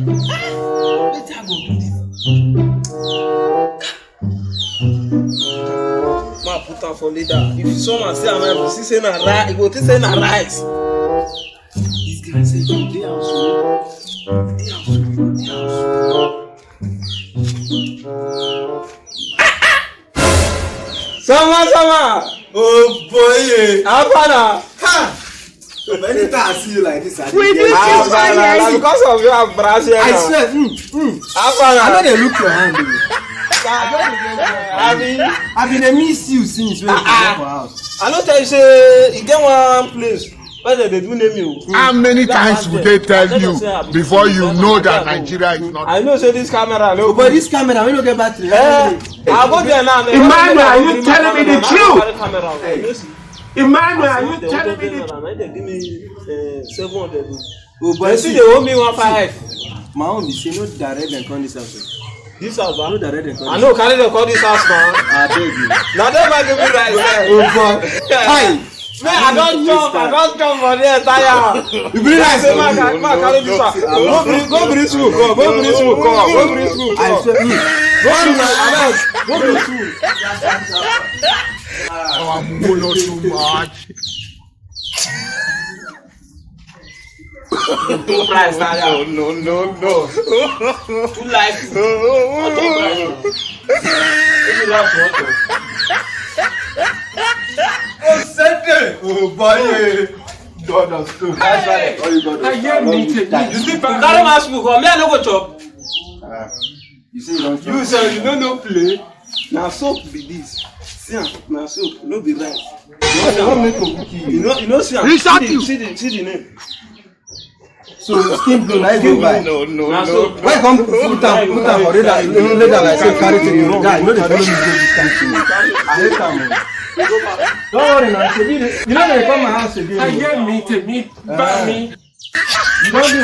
Let's go do this. Ma put on for leader. If someone say I'm able to say na right, he go to say na right. This guy say you dey house. Sama. Oh boy. Apana. Ha. So many times I see you like this. Because of you have Brazil. I swear. Apana. I know they look your hand. I've been miss you since when you come for house. I know tell you say you get one place where they do name you. How many times would they tell you before you know that Nigeria is not? I know say this camera no. But this camera we no get battery. I go there now. Emmanuel, are you telling me the truth? Emmanuel, are you telling me the truth? They give me 700. Oh, but see they owe me 1.5. My own be say no direct and come this house. This house, I know direct and come. I know carry them call this house now. I beg you. Now they might give me right. Oh God. Hi. Man, I don't jump for there, tire. You bring rice, man, carry this one. Go bring food, go bring food, go bring food. I swear, go bring food. Oh, I'm not too much. Two price, no. Two life. Oh boy, God of school. That's right. All you got. I hear me. You see, carry my spoon. Me I no go chop. You see, you don't. You say you don't know play. Now soap be this. See, now soap no be rice. You know, see the name. So skin blue, I go buy. No. Why come put down for later like say carry to the road. Guy, you know they follow me go this country. I hate them. Don't worry now, you know they come my house again. I hear me, buy me. You don't do